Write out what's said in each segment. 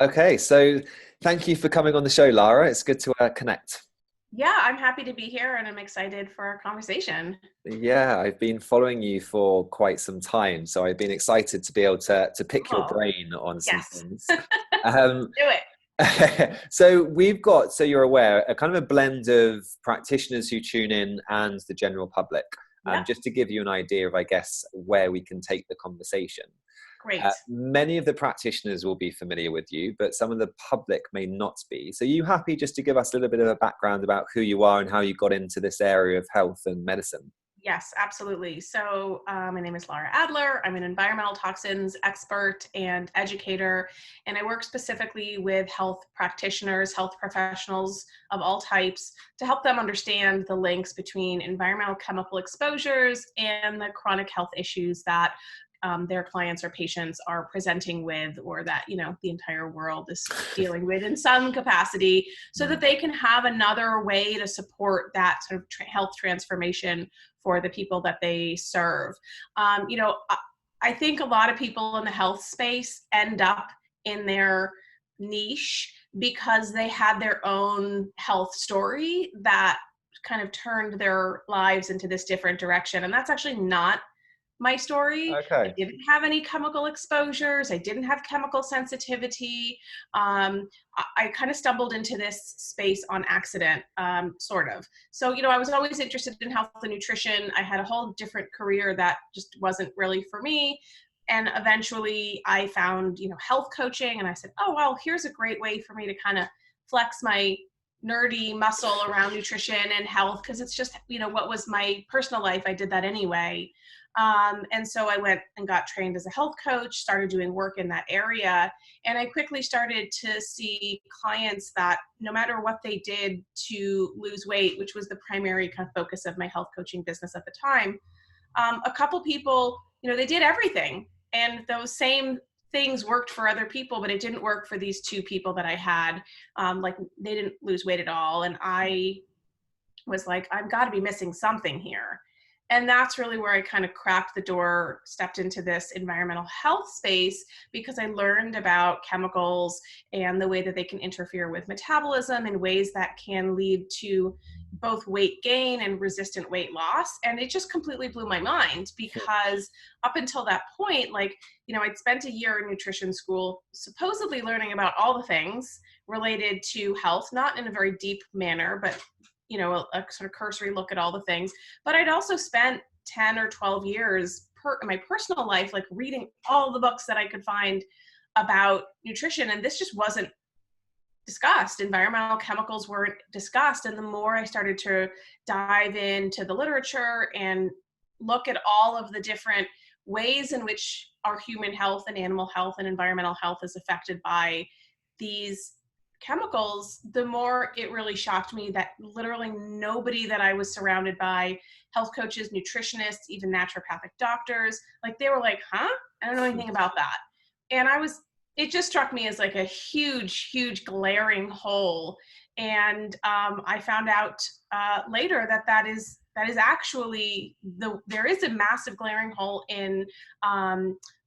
Okay, so thank you for coming on the show, Lara. It's good to connect. Yeah, I'm happy to be here and I'm excited for our conversation. Yeah, I've been following you for quite some time, so I've been excited to be able to pick your Cool. brain on some Yes. things. Um, Do it. so we've got, so you're aware, a kind of a blend of practitioners who tune in and the general public. Yep. Just to give you an idea of, I guess, where we can take the conversation. Great. Many of the practitioners will be familiar with you, but some of the public may not be. So, are you happy just to give us a little bit of a background about who you are and how you got into this area of health and medicine? Yes, absolutely. So, my name is Lara Adler. I'm an environmental toxins expert and educator, and I work specifically with health practitioners, health professionals of all types to help them understand the links between environmental chemical exposures and the chronic health issues that their clients or patients are presenting with, or that the entire world is dealing with in some capacity, so that Mm. they can have another way to support that sort of health transformation for the people that they serve. I think a lot of people in the health space end up in their niche because they had their own health story that kind of turned their lives into this different direction. And that's actually not my story. I Okay. didn't have any chemical exposures. I didn't have chemical sensitivity. I kind of stumbled into this space on accident, sort of. So, I was always interested in health and nutrition. I had a whole different career that just wasn't really for me. And eventually I found, health coaching, and I said, oh, well, here's a great way for me to kind of flex my nerdy muscle around nutrition and health, because it's just, what was my personal life. I did that anyway. And so I went and got trained as a health coach, started doing work in that area. And I quickly started to see clients that no matter what they did to lose weight, which was the primary kind of focus of my health coaching business at the time, a couple people, they did everything. And those same things worked for other people, but it didn't work for these two people that I had. Like, they didn't lose weight at all. And I was like, I've got to be missing something here. And that's really where I kind of cracked the door, stepped into this environmental health space, because I learned about chemicals and the way that they can interfere with metabolism in ways that can lead to both weight gain and resistant weight loss. And it just completely blew my mind, because up until that point, I'd spent a year in nutrition school, supposedly learning about all the things related to health, not in a very deep manner, but a sort of cursory look at all the things. But I'd also spent 10 or 12 years in my personal life, like, reading all the books that I could find about nutrition. And this just wasn't discussed. Environmental chemicals weren't discussed. And the more I started to dive into the literature and look at all of the different ways in which our human health and animal health and environmental health is affected by these chemicals, the more it really shocked me that literally nobody that I was surrounded by, health coaches, nutritionists, even naturopathic doctors, like, they were like, huh? I don't know anything about that. And it just struck me as like a huge, huge glaring hole. And I found out later that that is actually there is a massive glaring hole in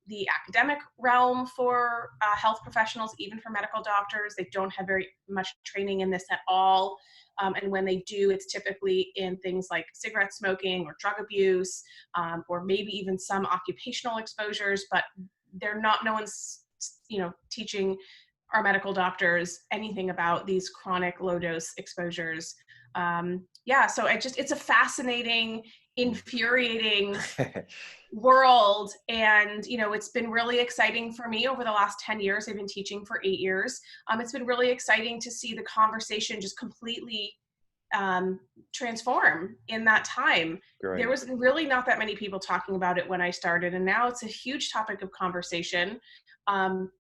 the academic realm for health professionals, even for medical doctors. They don't have very much training in this at all. And when they do, it's typically in things like cigarette smoking or drug abuse, or maybe even some occupational exposures, but no one's, teaching our medical doctors anything about these chronic low dose exposures. So it's a fascinating, infuriating world. And it's been really exciting for me over the last 10 years. I've been teaching for 8 years. It's been really exciting to see the conversation just completely transform in that time. There Great. was really not that many people talking about it when I started, and now it's a huge topic of conversation.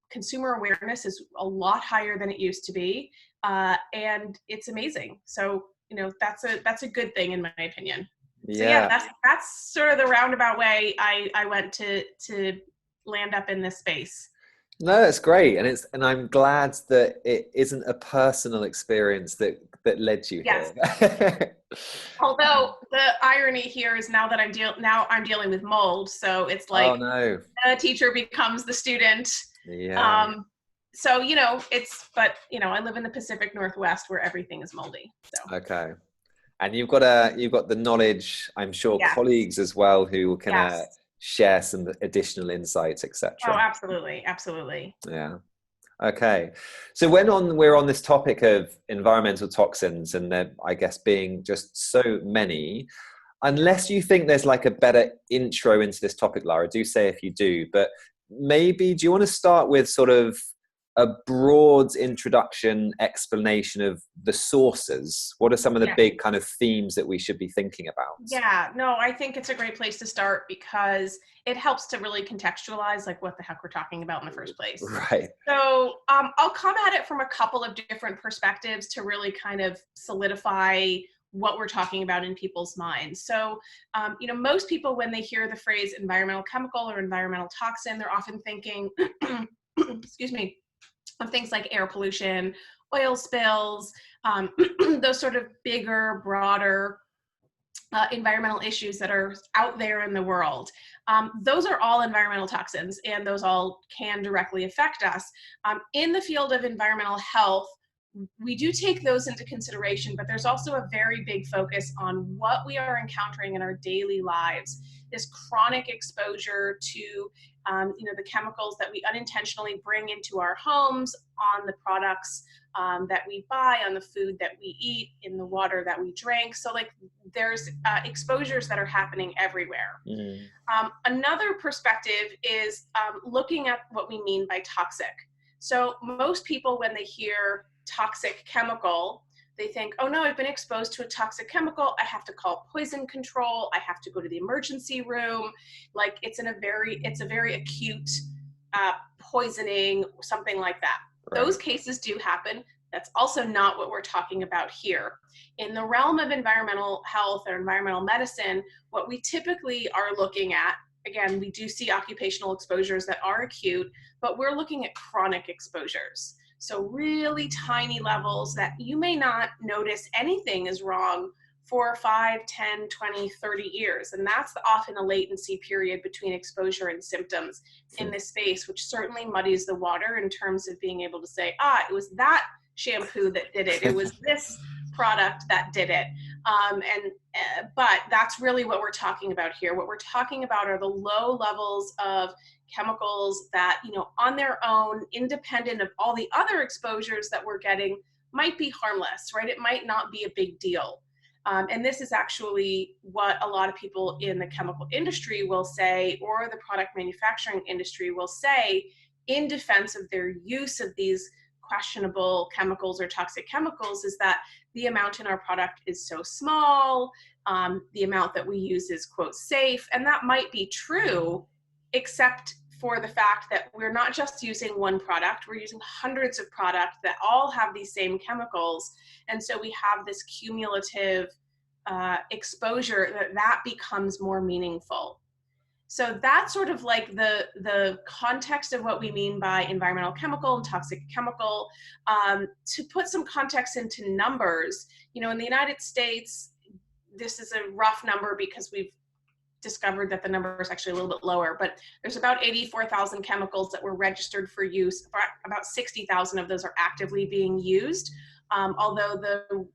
Consumer awareness is a lot higher than it used to be, and it's amazing. So that's a good thing in my opinion. So yeah, Yeah. that's sort of the roundabout way I went to land up in this space. No, that's great, and I'm glad that it isn't a personal experience that led you Yes. here. Although the irony here is now I'm dealing with mold, so it's Oh like no. the teacher becomes the student. Yeah. Um, So, I live in the Pacific Northwest where everything is moldy. So, Okay. And you've got the knowledge, I'm sure, yes, colleagues as well who can yes. share some additional insights, Oh, etc. absolutely. Absolutely. Yeah. Okay. So we're on this topic of environmental toxins and there, I guess, being just so many, unless you think there's like a better intro into this topic, Lara, do say if you do, but maybe do you want to start with sort of a broad introduction explanation of the sources? What are some of the Yeah. big kind of themes that we should be thinking about? Yeah, no, I think it's a great place to start because it helps to really contextualize like what the heck we're talking about in the first place. Right. So I'll come at it from a couple of different perspectives to really kind of solidify what we're talking about in people's minds. So, most people, when they hear the phrase environmental chemical or environmental toxin, they're often thinking, excuse me, of things like air pollution, oil spills, those sort of bigger, broader environmental issues that are out there in the world. Those are all environmental toxins, and those all can directly affect us. In the field of environmental health, we do take those into consideration, but there's also a very big focus on what we are encountering in our daily lives. This chronic exposure to the chemicals that we unintentionally bring into our homes, on the products that we buy, on the food that we eat, in the water that we drink. So like there's exposures that are happening everywhere. Mm. Another perspective is looking at what we mean by toxic. So most people, when they hear toxic chemical, they think, oh no, I've been exposed to a toxic chemical. I have to call poison control. I have to go to the emergency room. Like it's a very acute poisoning, something like that. Right. Those cases do happen. That's also not what we're talking about here. In the realm of environmental health or environmental medicine, what we typically are looking at, again, we do see occupational exposures that are acute, but we're looking at chronic exposures. So really tiny levels that you may not notice anything is wrong for 5, 10, 20, 30 years. And that's often a latency period between exposure and symptoms in this space, which certainly muddies the water in terms of being able to say, it was that shampoo that did it. It was this product that did it. But that's really what we're talking about here. What we're talking about are the low levels of chemicals that, on their own, independent of all the other exposures that we're getting, might be harmless, right? It might not be a big deal. And this is actually what a lot of people in the chemical industry will say, or the product manufacturing industry will say in defense of their use of these questionable chemicals or toxic chemicals, is that the amount in our product is so small, the amount that we use is, quote, safe. And that might be true, except for the fact that we're not just using one product, we're using hundreds of products that all have these same chemicals. And so we have this cumulative exposure that becomes more meaningful. So that's sort of like the context of what we mean by environmental chemical and toxic chemical. To put some context into numbers, in the United States, this is a rough number because we've discovered that the number is actually a little bit lower, but there's about 84,000 chemicals that were registered for use. About 60,000 of those are actively being used. Although the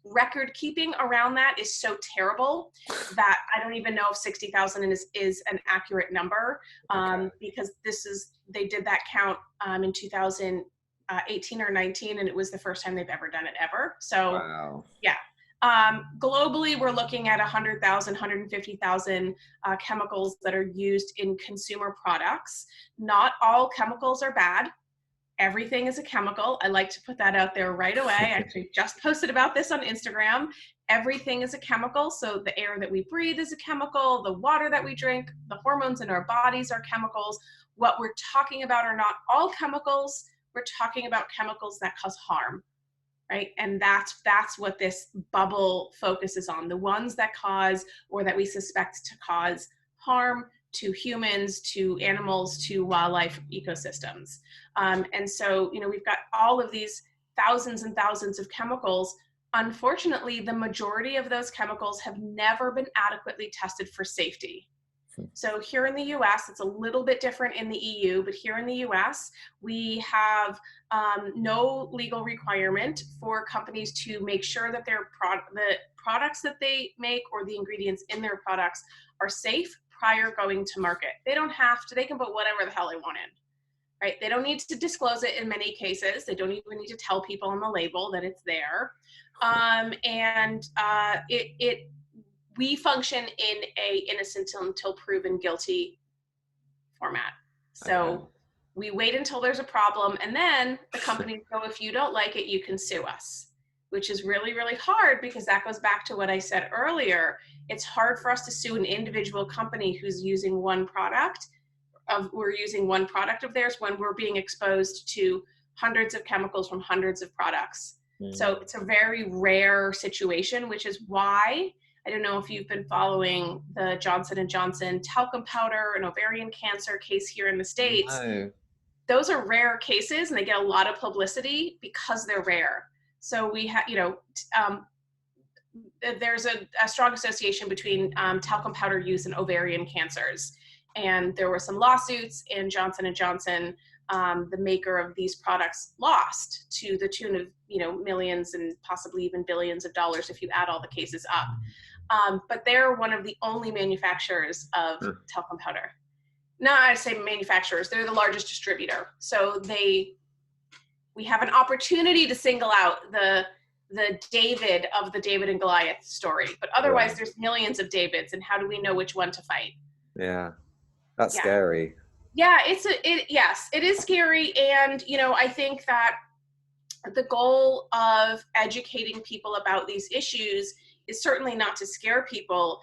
record keeping around that is so terrible that I don't even know if 60,000 is an accurate number, because they did that count in 2018 or 19, and it was the first time they've ever done it ever. So, Wow. Yeah. Globally, we're looking at 100,000, 150,000 chemicals that are used in consumer products. Not all chemicals are bad. Everything is a chemical. I like to put that out there right away. I actually just posted about this on Instagram. Everything is a chemical. So the air that we breathe is a chemical. The water that we drink, the hormones in our bodies are chemicals. What we're talking about are not all chemicals. We're talking about chemicals that cause harm. Right? And that's what this bubble focuses on, the ones that cause or that we suspect to cause harm to humans, to animals, to wildlife ecosystems. And so, we've got all of these thousands and thousands of chemicals. Unfortunately, the majority of those chemicals have never been adequately tested for safety. So here in the US, it's a little bit different in the EU, but here in the US, we have no legal requirement for companies to make sure that the products that they make or the ingredients in their products are safe prior going to market. They don't have to, they can put whatever the hell they want in, right? They don't need to disclose it in many cases. They don't even need to tell people on the label that it's there. We function in a innocent until proven guilty format. So we wait until there's a problem, and then the companies go, if you don't like it, you can sue us, which is really, really hard, because that goes back to what I said earlier. It's hard for us to sue an individual company who's using one product of theirs when we're being exposed to hundreds of chemicals from hundreds of products. So it's a very rare situation, which is why, I don't know if you've been following the Johnson & Johnson talcum powder and ovarian cancer case here in the States. No. Those are rare cases, and they get a lot of publicity because they're rare. So we have, there's a strong association between talcum powder use and ovarian cancers. And there were some lawsuits, and Johnson & Johnson, the maker of these products, lost to the tune of, millions and possibly even billions of dollars if you add all the cases up. But they're one of the only manufacturers of talcum powder. Not I say manufacturers, they're the largest distributor. So we have an opportunity to single out the David of the David and Goliath story. But otherwise, there's millions of Davids, and how do we know which one to fight? Yeah, that's scary. Yeah, yes, it is scary. And, I think that the goal of educating people about these issues is certainly not to scare people.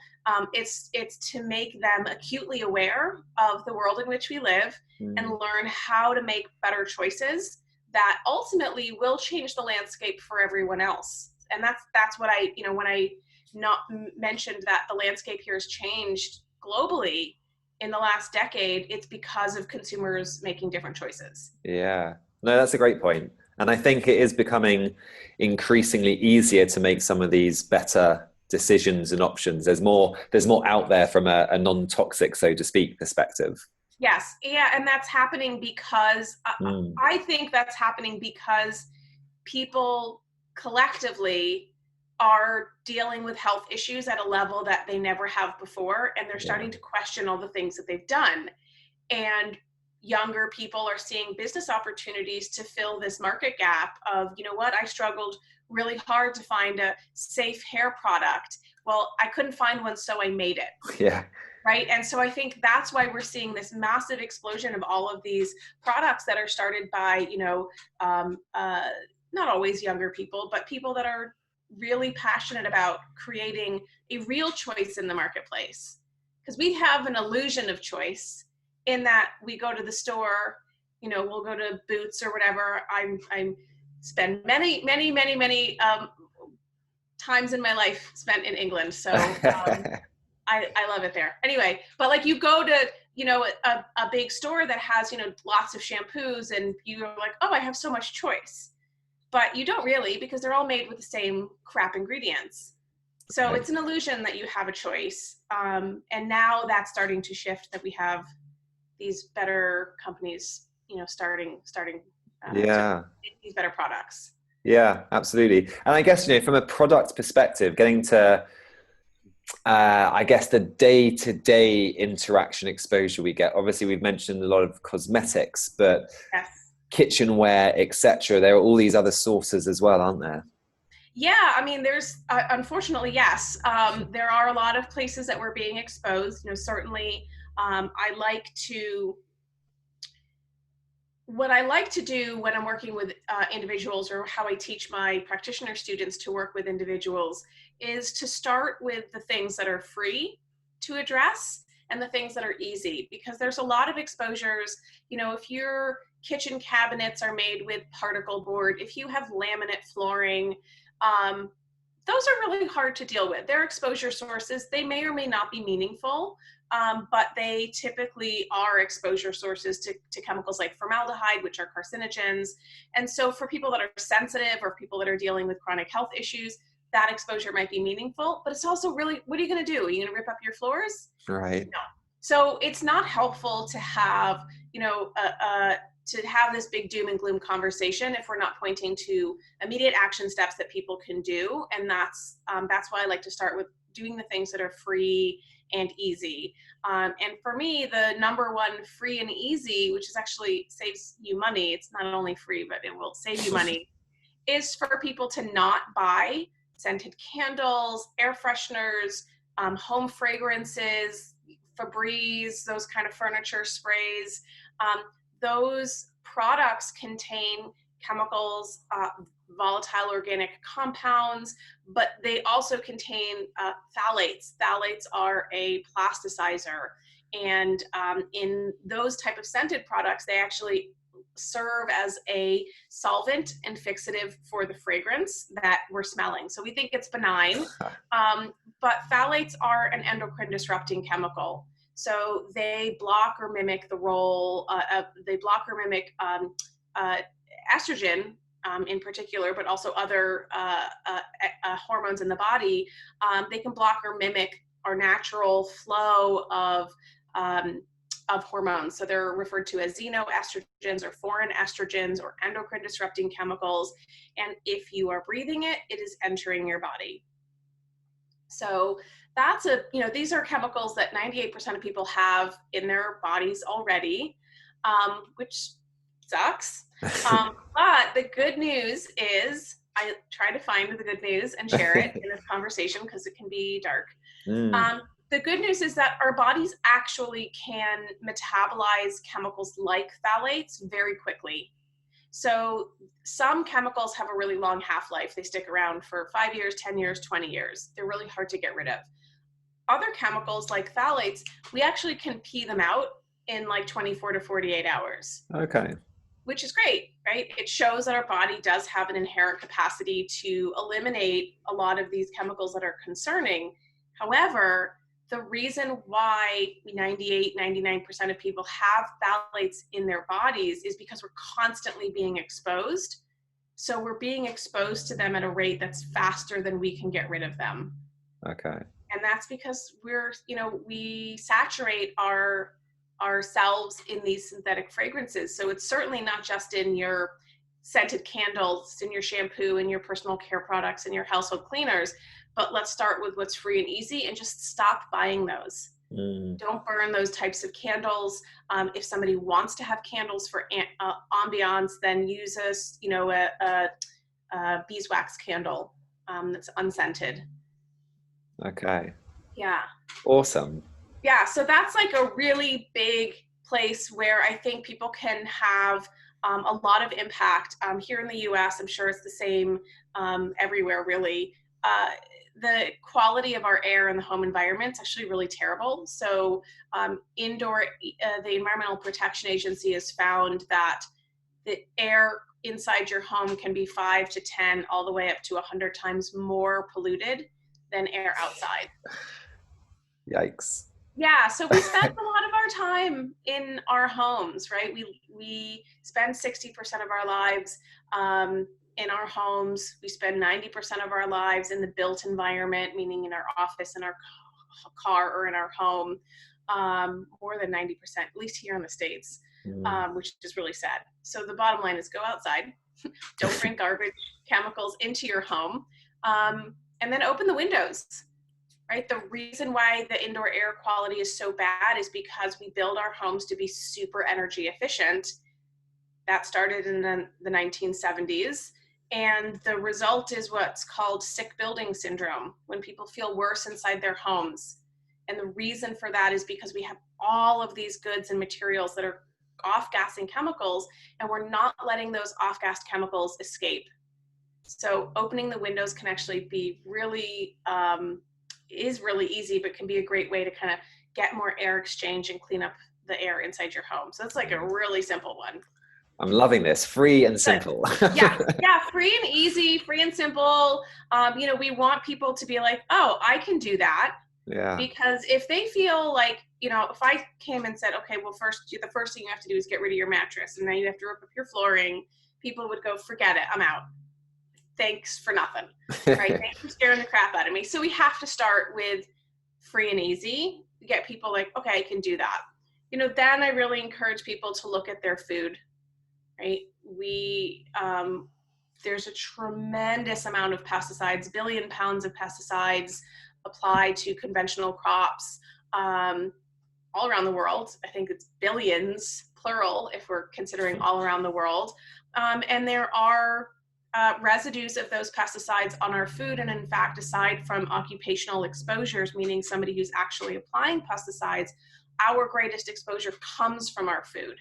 It's to make them acutely aware of the world in which we live and learn how to make better choices that ultimately will change the landscape for everyone else. And that's what when I mentioned that the landscape here has changed globally in the last decade, it's because of consumers making different choices. Yeah, no, that's a great point. And I think it is becoming increasingly easier to make some of these better decisions and options. There's more out there from a non-toxic, so to speak, perspective. Yes. Yeah. And that's happening because I think that's happening because people collectively are dealing with health issues at a level that they never have before. And they're starting to question all the things that they've done. And younger people are seeing business opportunities to fill this market gap of, I struggled really hard to find a safe hair product. Well, I couldn't find one, so I made it. Yeah. Right. And so I think that's why we're seeing this massive explosion of all of these products that are started by, not always younger people, but people that are really passionate about creating a real choice in the marketplace. Because we have an illusion of choice in that we go to the store, we'll go to Boots or whatever. I'm spend many times in my life spent in England. So I love it there. Anyway, but like you go to, a big store that has, lots of shampoos, and you're like, oh, I have so much choice. But you don't really, because they're all made with the same crap ingredients. So it's an illusion that you have a choice. And now that's starting to shift, that we have these better companies, starting these better products. Yeah, absolutely. And I guess, from a product perspective, getting to, I guess, the day-to-day interaction exposure we get. Obviously, we've mentioned a lot of cosmetics, but kitchenware, etc. There are all these other sources as well, aren't there? Yeah, I mean, there's unfortunately, yes. There are a lot of places that we're being exposed. Certainly, what I like to do when I'm working with individuals, or how I teach my practitioner students to work with individuals, is to start with the things that are free to address and the things that are easy, because there's a lot of exposures. If your kitchen cabinets are made with particle board, if you have laminate flooring, those are really hard to deal with. They're exposure sources. They may or may not be meaningful, but they typically are exposure sources to chemicals like formaldehyde, which are carcinogens. And so for people that are sensitive, or people that are dealing with chronic health issues, that exposure might be meaningful, but it's also really, what are you going to do? Are you going to rip up your floors? Right. No. So it's not helpful to have, to have this big doom and gloom conversation if we're not pointing to immediate action steps that people can do. And that's why I like to start with doing the things that are free and easy. And for me, the number one free and easy, which is actually saves you money, it's not only free, but it will save you money, is for people to not buy scented candles, air fresheners, home fragrances, Febreze, those kind of furniture sprays. Those products contain chemicals, volatile organic compounds, but they also contain phthalates. Phthalates are a plasticizer. And in those type of scented products, they actually serve as a solvent and fixative for the fragrance that we're smelling. So we think it's benign, but phthalates are an endocrine disrupting chemical. So they block or mimic the role, estrogen in particular, but also other hormones in the body. They can block or mimic our natural flow of hormones. So they're referred to as xenoestrogens or foreign estrogens or endocrine disrupting chemicals. And if you are breathing it, it is entering your body. So that's these are chemicals that 98% of people have in their bodies already, which sucks. But the good news is, I try to find the good news and share it in this conversation because it can be dark. The good news is that our bodies actually can metabolize chemicals like phthalates very quickly. So some chemicals have a really long half-life. They stick around for 5 years, 10 years, 20 years. They're really hard to get rid of. Other chemicals like phthalates, we actually can pee them out in like 24 to 48 hours. Okay. Which is great, right? It shows that our body does have an inherent capacity to eliminate a lot of these chemicals that are concerning. However, the reason why 98, 99% of people have phthalates in their bodies is because we're constantly being exposed. So we're being exposed to them at a rate that's faster than we can get rid of them. Okay. And that's because we saturate ourselves in these synthetic fragrances. So it's certainly not just in your scented candles, in your shampoo, in your personal care products, in your household cleaners. But let's start with what's free and easy and just stop buying those. Don't burn those types of candles. If somebody wants to have candles for ambiance, then use a beeswax candle that's unscented. Okay. Yeah. Awesome. Yeah, so that's like a really big place where I think people can have a lot of impact. Here in the US, I'm sure it's the same everywhere, really. The quality of our air in the home environment is actually really terrible. So the Environmental Protection Agency has found that the air inside your home can be 5 to 10, all the way up to 100 times more polluted than air outside. Yikes. Yeah, so we spend a lot of our time in our homes, right? We spend 60% of our lives in our homes. We spend 90% of our lives in the built environment, meaning in our office, in our car, or in our home. More than 90%, at least here in the States, which is really sad. So the bottom line is go outside. Don't bring garbage chemicals into your home. And then open the windows. Right? The reason why the indoor air quality is so bad is because we build our homes to be super energy efficient. That started in the 1970s. And the result is what's called sick building syndrome, when people feel worse inside their homes. And the reason for that is because we have all of these goods and materials that are off-gassing chemicals, and we're not letting those off-gassed chemicals escape. So opening the windows can actually be really is really easy, but can be a great way to kind of get more air exchange and clean up the air inside your home. So that's like a really simple one. I'm loving this. Free and simple. Yeah, free and easy, free and simple. We want people to be like, oh, I can do that. Yeah. Because if they feel like, if I came and said, okay, well, the first thing you have to do is get rid of your mattress, and then you have to rip up your flooring, people would go, forget it, I'm out. Thanks for nothing, right? Thanks for scaring the crap out of me. So we have to start with free and easy. get people like, okay, I can do that. Then I really encourage people to look at their food, right? There's a tremendous amount of pesticides, billion pounds of pesticides applied to conventional crops all around the world. I think it's billions, plural, if we're considering all around the world. And there are residues of those pesticides on our food. And in fact, aside from occupational exposures, meaning somebody who's actually applying pesticides, our greatest exposure comes from our food.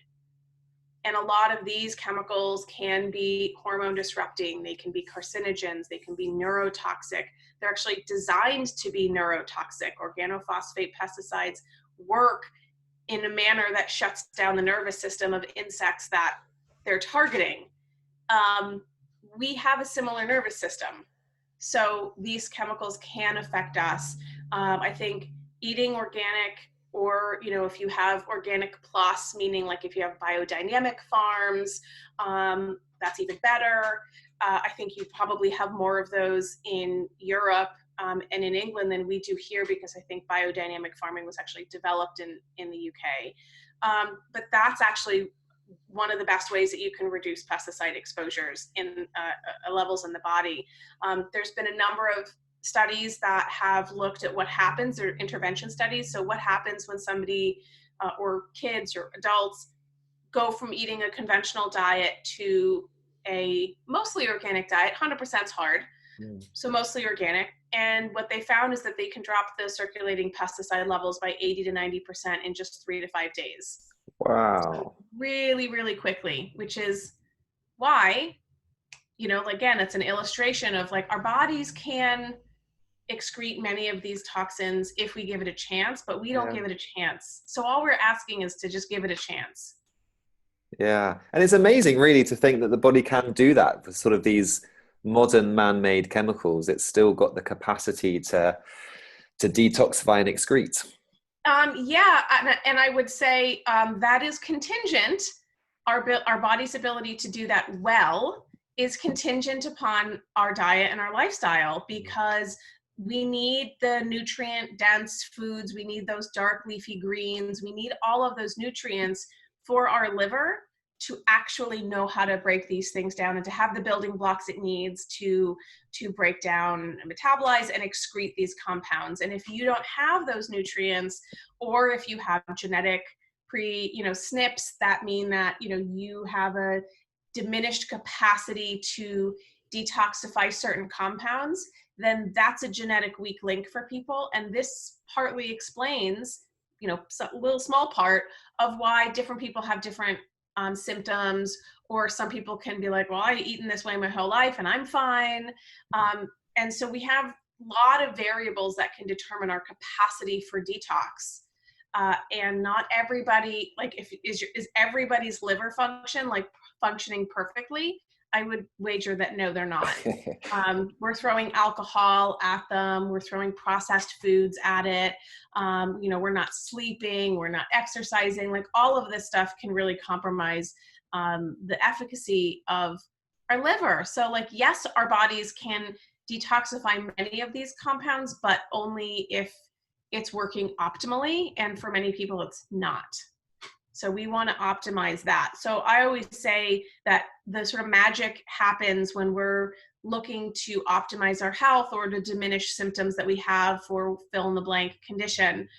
And a lot of these chemicals can be hormone disrupting, they can be carcinogens, they can be neurotoxic. They're actually designed to be neurotoxic. Organophosphate pesticides work in a manner that shuts down the nervous system of insects that they're targeting. We have a similar nervous system, so these chemicals can affect us. I think eating organic, or if you have organic plus, meaning like if you have biodynamic farms, that's even better. I think you probably have more of those in Europe and in England than we do here, because I think biodynamic farming was actually developed in the UK. But that's actually one of the best ways that you can reduce pesticide exposures in levels in the body. There's been a number of studies that have looked at what happens, or intervention studies. So what happens when somebody or kids or adults go from eating a conventional diet to a mostly organic diet. 100% is hard. So mostly organic. And what they found is that they can drop the circulating pesticide levels by 80 to 90% in just 3 to 5 days. Wow. So really, really quickly, which is why, again, it's an illustration of like our bodies can excrete many of these toxins if we give it a chance, but we don't give it a chance. So all we're asking is to just give it a chance. Yeah. And it's amazing really to think that the body can do that with sort of these modern man-made chemicals. It's still got the capacity to detoxify and excrete. And I would say that is contingent. Our body's ability to do that well is contingent upon our diet and our lifestyle, because we need the nutrient dense foods. We need those dark leafy greens. We need all of those nutrients for our liver to actually know how to break these things down and to have the building blocks it needs to break down and metabolize and excrete these compounds. And if you don't have those nutrients, or if you have genetic SNPs that mean that, you have a diminished capacity to detoxify certain compounds, then that's a genetic weak link for people. And this partly explains, a little small part of why different people have different symptoms, or some people can be like, well, I've eaten this way my whole life and I'm fine. And so we have a lot of variables that can determine our capacity for detox. And not everybody, like is everybody's liver functioning perfectly? I would wager that no, they're not. We're throwing alcohol at them. We're throwing processed foods at it. We're not sleeping. We're not exercising. Like all of this stuff can really compromise the efficacy of our liver. So like, yes, our bodies can detoxify many of these compounds, but only if it's working optimally. And for many people, it's not. So we want to optimize that. So I always say that the sort of magic happens when we're looking to optimize our health or to diminish symptoms that we have for fill in the blank condition.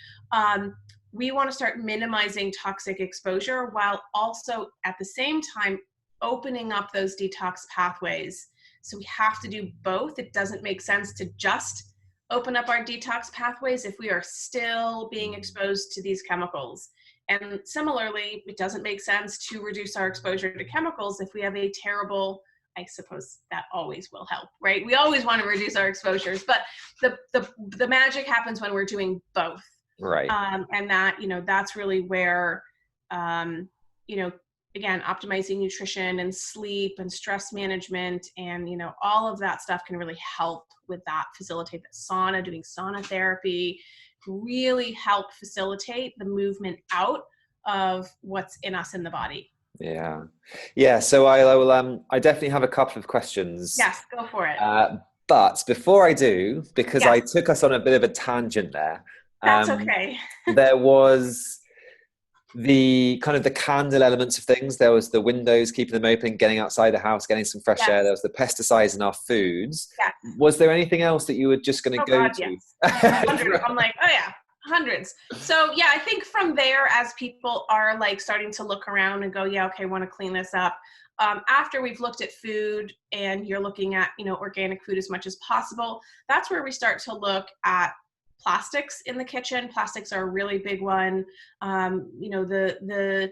We want to start minimizing toxic exposure while also at the same time opening up those detox pathways. So we have to do both. It doesn't make sense to just open up our detox pathways if we are still being exposed to these chemicals. And similarly, it doesn't make sense to reduce our exposure to chemicals if we have a terrible, I suppose that always will help, right? We always want to reduce our exposures, but the magic happens when we're doing both. Right. And that, that's really where, again, optimizing nutrition and sleep and stress management and, all of that stuff can really help with that, facilitate that sauna, doing sauna therapy, really help facilitate the movement out of what's in us in the body. Yeah. So I definitely have a couple of questions. Yes, go for it. But before I do, because Yes. I took us on a bit of a tangent there, That's okay. There was the kind of the candle elements of things. There was the windows, keeping them open, getting outside the house, getting some fresh air. Yes. There was the pesticides in our foods. Yes. Was there anything else that you were just going to Oh go God, to? yes. Hundreds. I'm like, oh yeah, hundreds. So yeah, I think from there, as people are like starting to look around and go, yeah, okay, I want to clean this up. After we've looked at food and you're looking at, organic food as much as possible, that's where we start to look at plastics in the kitchen. Plastics are a really big one. The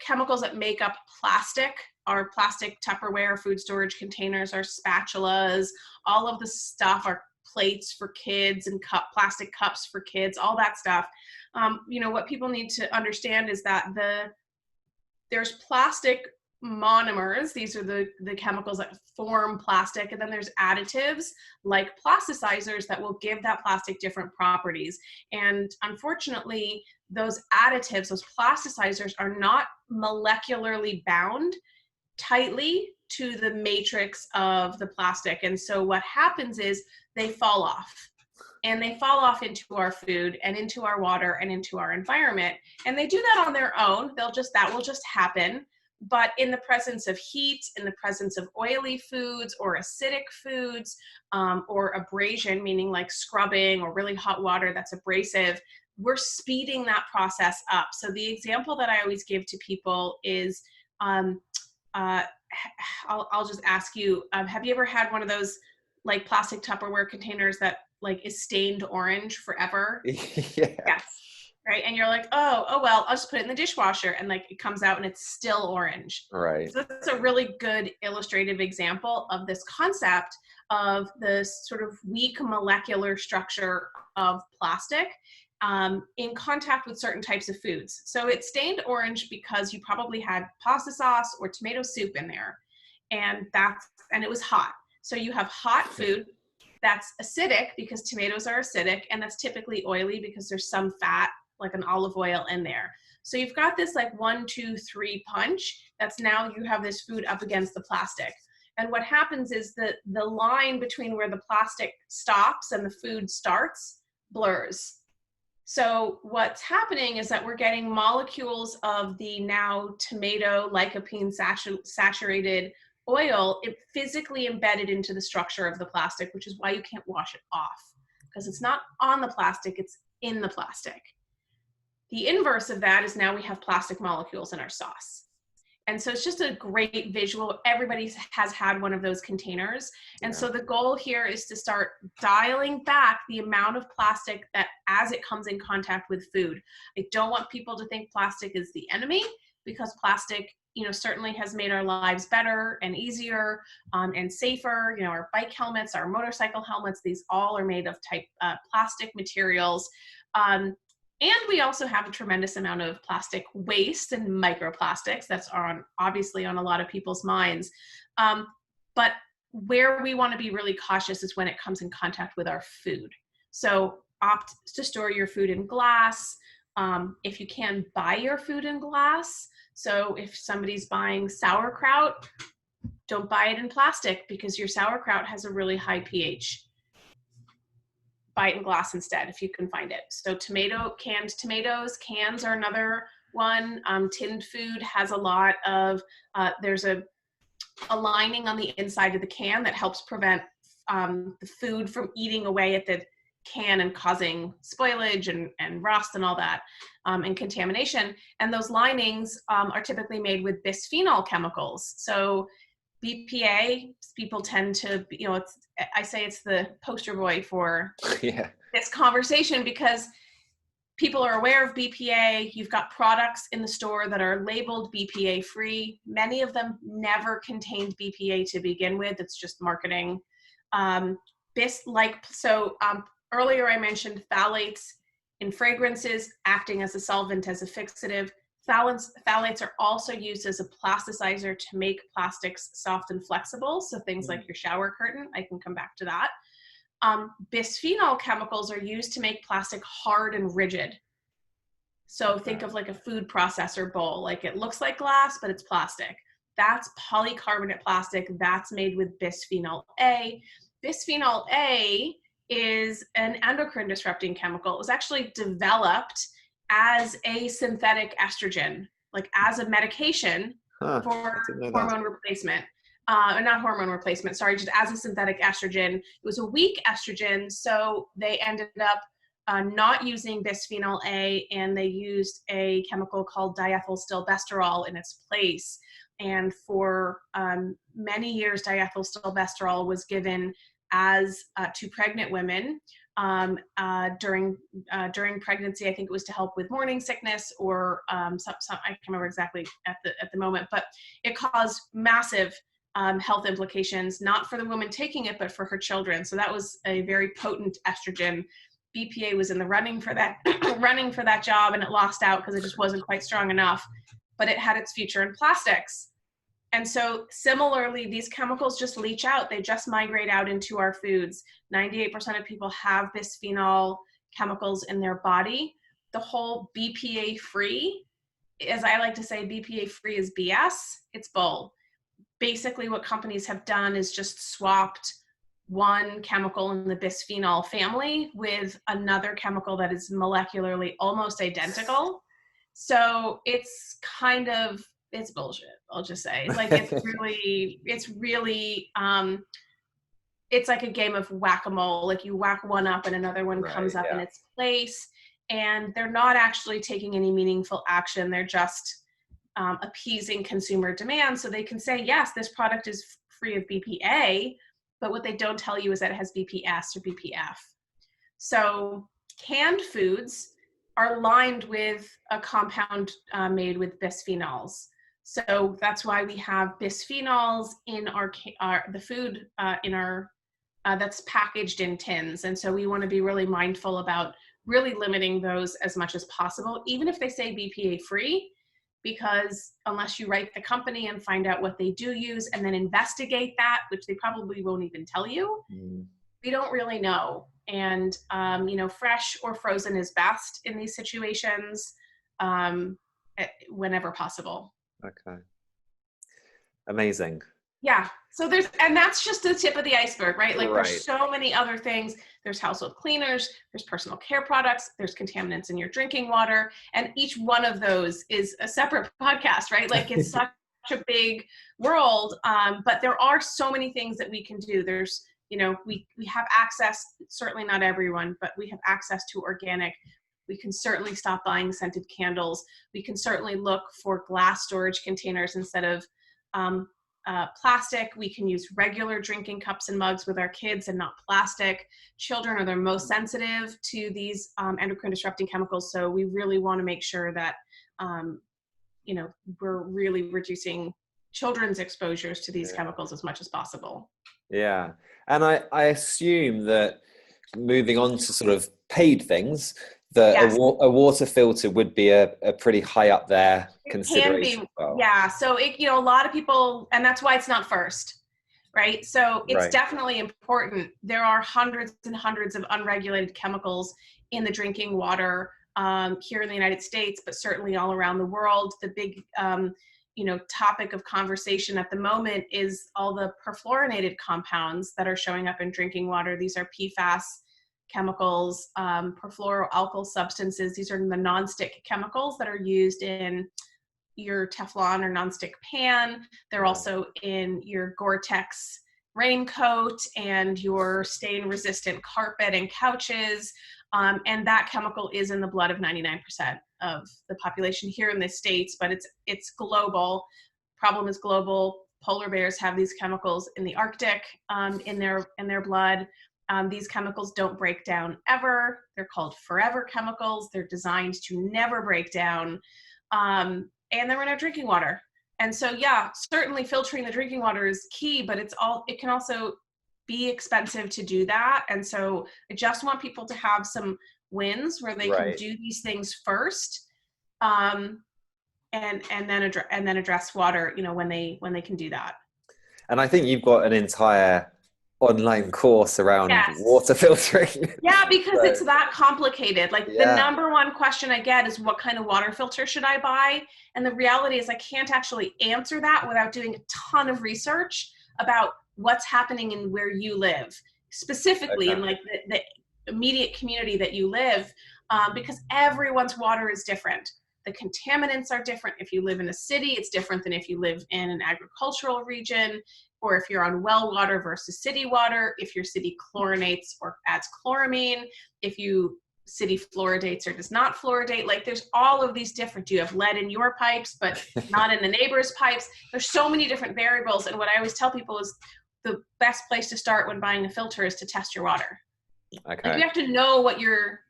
chemicals that make up plastic are plastic Tupperware, food storage containers, our spatulas, all of the stuff, our plates for kids and plastic cups for kids, all that stuff. What people need to understand is that there's plastic monomers. These are the chemicals that form plastic. And then there's additives like plasticizers that will give that plastic different properties. And unfortunately, those additives, those plasticizers, are not molecularly bound tightly to the matrix of the plastic. And so what happens is they fall off. And they fall off into our food and into our water and into our environment. And they do that on their own. That will just happen. But in the presence of heat, in the presence of oily foods or acidic foods, or abrasion, meaning like scrubbing or really hot water that's abrasive, we're speeding that process up. So the example that I always give to people is, I'll just ask you, have you ever had one of those like plastic Tupperware containers that like is stained orange forever? Yeah. Yes. Right. And you're like, oh, well, I'll just put it in the dishwasher. And like it comes out and it's still orange. Right. So that's a really good illustrative example of this concept of the sort of weak molecular structure of plastic in contact with certain types of foods. So it's stained orange because you probably had pasta sauce or tomato soup in there. And it was hot. So you have hot food that's acidic because tomatoes are acidic, and that's typically oily because there's some fat, like an olive oil, in there. So you've got this like 1, 2, 3 punch. That's now you have this food up against the plastic. And what happens is that the line between where the plastic stops and the food starts blurs. So what's happening is that we're getting molecules of the now tomato lycopene saturated oil physically embedded into the structure of the plastic, which is why you can't wash it off, because it's not on the plastic, it's in the plastic. The inverse of that is now we have plastic molecules in our sauce. And so it's just a great visual. Everybody has had one of those containers. And so the goal here is to start dialing back the amount of plastic that as it comes in contact with food. I don't want people to think plastic is the enemy, because plastic certainly has made our lives better and easier and safer. Our bike helmets, our motorcycle helmets, these all are made of plastic materials. And we also have a tremendous amount of plastic waste and microplastics that's obviously on a lot of people's minds. But where we want to be really cautious is when it comes in contact with our food. So opt to store your food in glass. If you can, buy your food in glass. So if somebody's buying sauerkraut, don't buy it in plastic because your sauerkraut has a really high pH. Buy it in glass instead if you can find it. So canned tomatoes, cans are another one. Tinned food has a lot of, there's a lining on the inside of the can that helps prevent the food from eating away at the can and causing spoilage and rust and all that, and contamination. And those linings are typically made with bisphenol chemicals. So BPA, people tend to, I say it's the poster boy for this conversation, because people are aware of BPA. You've got products in the store that are labeled BPA free. Many of them never contained BPA to begin with. It's just marketing. Earlier I mentioned phthalates in fragrances acting as a solvent, as a fixative. Phthalates are also used as a plasticizer to make plastics soft and flexible. So things like your shower curtain, I can come back to that. Bisphenol chemicals are used to make plastic hard and rigid. So think of like a food processor bowl. Like it looks like glass, but it's plastic. That's polycarbonate plastic. That's made with bisphenol A. Bisphenol A is an endocrine disrupting chemical. It was actually developed as a synthetic estrogen, like as a medication Huh, for I didn't know that. hormone replacement. Or not hormone replacement, sorry, just as a synthetic estrogen. It was a weak estrogen, so they ended up not using bisphenol A, and they used a chemical called diethylstilbestrol in its place. And for many years, diethylstilbestrol was given as to pregnant women during pregnancy. I think it was to help with morning sickness or some I can't remember exactly at the moment, but it caused massive health implications, not for the woman taking it, but for her children. So that was a very potent estrogen. BPA was in the running for that running for that job, and it lost out because it just wasn't quite strong enough. But it had its future in plastics. And so similarly, these chemicals just leach out. They just migrate out into our foods. 98% of people have bisphenol chemicals in their body. The whole BPA free, as I like to say, BPA free is BS. It's bull. Basically, what companies have done is just swapped one chemical in the bisphenol family with another chemical that is molecularly almost identical. So it's bullshit. I'll just say, like, it's really, it's like a game of whack-a-mole. Like, you whack one up and another one comes up in its place, and they're not actually taking any meaningful action. They're just appeasing consumer demand so they can say, yes, this product is free of BPA, but what they don't tell you is that it has BPS or BPF. So canned foods are lined with a compound made with bisphenols. So that's why we have bisphenols in the food in our that's packaged in tins. And so we want to be really mindful about really limiting those as much as possible, even if they say BPA free, because unless you write the company and find out what they do use and then investigate that, which they probably won't even tell you, we don't really know. And, fresh or frozen is best in these situations whenever possible. Okay. Amazing. Yeah. So and that's just the tip of the iceberg, right? Like there's so many other things. There's household cleaners, there's personal care products, there's contaminants in your drinking water. And each one of those is a separate podcast, right? Like it's such a big world. But there are so many things that we can do. There's, we have access, certainly not everyone, but we have access to organic. We can certainly stop buying scented candles. We can certainly look for glass storage containers instead of plastic. We can use regular drinking cups and mugs with our kids and not plastic. Children are the most sensitive to these endocrine disrupting chemicals. So we really want to make sure that, we're really reducing children's exposures to these chemicals as much as possible. Yeah. And I assume that moving on to sort of paid things, that a water filter would be a pretty high up there consideration. Well. Yeah. So a lot of people, and that's why it's not first, right? So it's definitely important. There are hundreds and hundreds of unregulated chemicals in the drinking water here in the United States, but certainly all around the world. The big, topic of conversation at the moment is all the perfluorinated compounds that are showing up in drinking water. These are PFAS chemicals, perfluoroalkyl substances. These are the nonstick chemicals that are used in your Teflon or nonstick pan. They're also in your Gore-Tex raincoat and your stain-resistant carpet and couches. And that chemical is in the blood of 99% of the population here in the States, but it's global. Problem is global. Polar bears have these chemicals in the Arctic in their blood. These chemicals don't break down ever. They're called forever chemicals. They're designed to never break down. And they're in our drinking water. And so, certainly filtering the drinking water is key, but it can also be expensive to do that. And so I just want people to have some wins where they can do these things first, and then address water, when they can do that. And I think you've got an entire online course around water filtering. Yeah, because it's that complicated. Like the number one question I get is, what kind of water filter should I buy? And the reality is I can't actually answer that without doing a ton of research about what's happening in where you live. specifically in Okay. like the immediate community that you live, because everyone's water is different. The contaminants are different. If you live in a city, it's different than if you live in an agricultural region, or if you're on well water versus city water, if your city chlorinates or adds chloramine, if you city fluoridates or does not fluoridate. Like there's all of these different, you have lead in your pipes, but not in the neighbor's pipes. There's so many different variables. And what I always tell people is the best place to start when buying a filter is to test your water. Like you Okay. have to know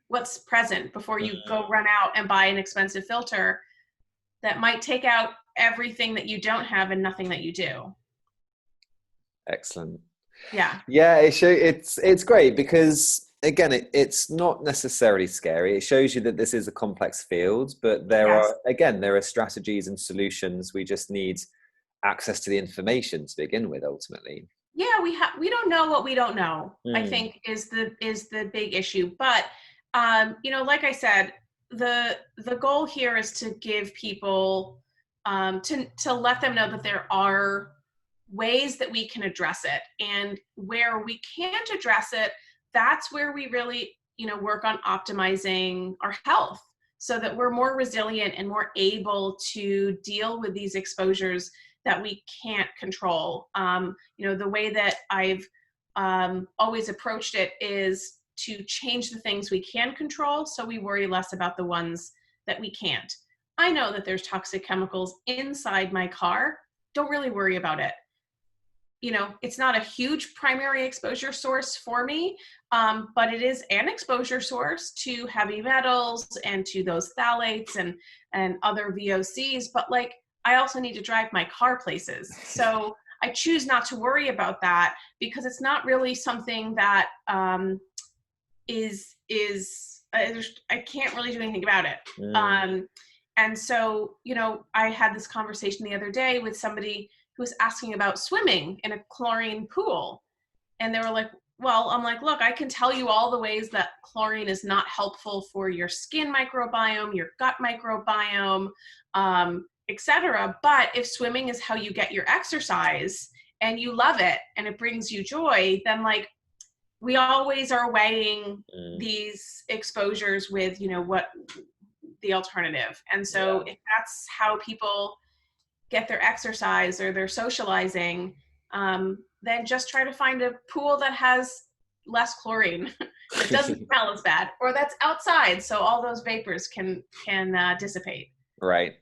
what's present before you go run out and buy an expensive filter that might take out everything that you don't have and nothing that you do. Excellent. Yeah. Yeah, it's great because again, it's not necessarily scary. It shows you that this is a complex field, but Yes. there are strategies and solutions. We just need access to the information to begin with, ultimately. Yeah, we don't know what we don't know, I Mm, think is the big issue. But like I said, the goal here is to give people, to let them know that there are ways that we can address it, and where we can't address it, that's where we really work on optimizing our health so that we're more resilient and more able to deal with these exposures that we can't control. The way that I've always approached it is to change the things we can control so we worry less about the ones that we can't. I know that there's toxic chemicals inside my car. Don't really worry about it. It's not a huge primary exposure source for me, but it is an exposure source to heavy metals and to those phthalates and other VOCs. But like, I also need to drive my car places. So I choose not to worry about that because it's not really something that I can't really do anything about it. mm. And so, I had this conversation the other day with somebody who was asking about swimming in a chlorine pool. And they were like, well, I'm like, look, I can tell you all the ways that chlorine is not helpful for your skin microbiome, your gut microbiome, etc. But if swimming is how you get your exercise and you love it and it brings you joy, then like we always are weighing these exposures with, what the alternative. And so Yeah. if that's how people get their exercise or their socializing, then just try to find a pool that has less chlorine, that doesn't smell as bad, or that's outside, so all those vapors can dissipate. Right.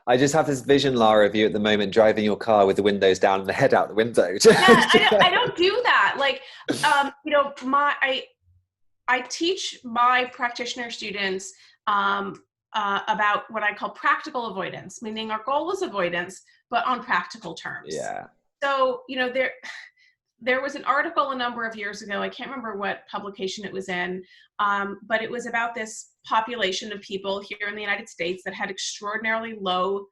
I just have this vision, Lara, of you at the moment driving your car with the windows down and the head out the window. Yeah, I don't do that. Like, I teach my practitioner students about what I call practical avoidance, meaning our goal is avoidance, but on practical terms. Yeah. So, there was an article a number of years ago, I can't remember what publication it was in, but it was about this population of people here in the United States that had extraordinarily low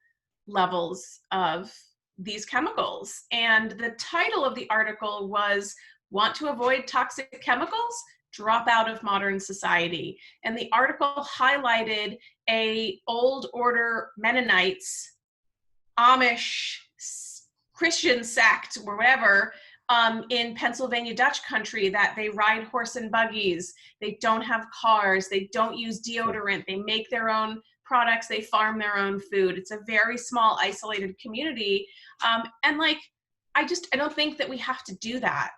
levels of these chemicals. And the title of the article was, "Want to avoid toxic chemicals? Drop out of modern society." And the article highlighted a old order Mennonites, Amish, Christian sect or whatever, in Pennsylvania Dutch country, that they ride horse and buggies, they don't have cars, they don't use deodorant, they make their own products, they farm their own food. It's a very small, isolated community. And like, I don't think that we have to do that.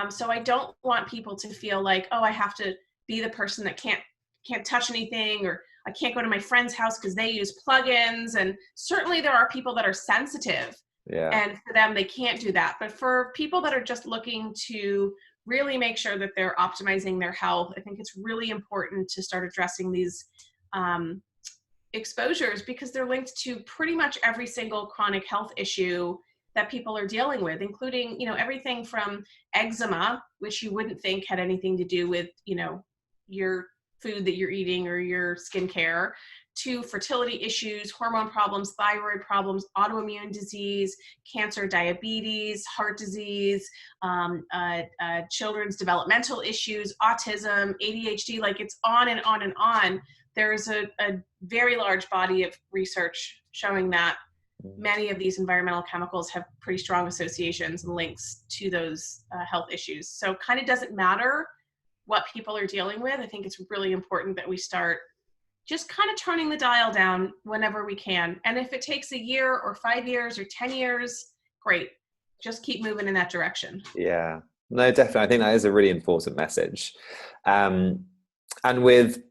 So I don't want people to feel like, oh, I have to be the person that can't touch anything, or I can't go to my friend's house because they use plugins. And certainly there are people that are sensitive, Yeah. and for them, they can't do that. But for people that are just looking to really make sure that they're optimizing their health, I think it's really important to start addressing these exposures, because they're linked to pretty much every single chronic health issue that people are dealing with, including, everything from eczema, which you wouldn't think had anything to do with, your food that you're eating or your skincare, to fertility issues, hormone problems, thyroid problems, autoimmune disease, cancer, diabetes, heart disease, children's developmental issues, autism, ADHD, like it's on and on and on. There's a very large body of research showing that many of these environmental chemicals have pretty strong associations and links to those health issues. So kind of doesn't matter what people are dealing with. I think it's really important that we start just kind of turning the dial down whenever we can. And if it takes a year or 5 years or 10 years, great. Just keep moving in that direction. Yeah, no, definitely. I think that is a really important message. And with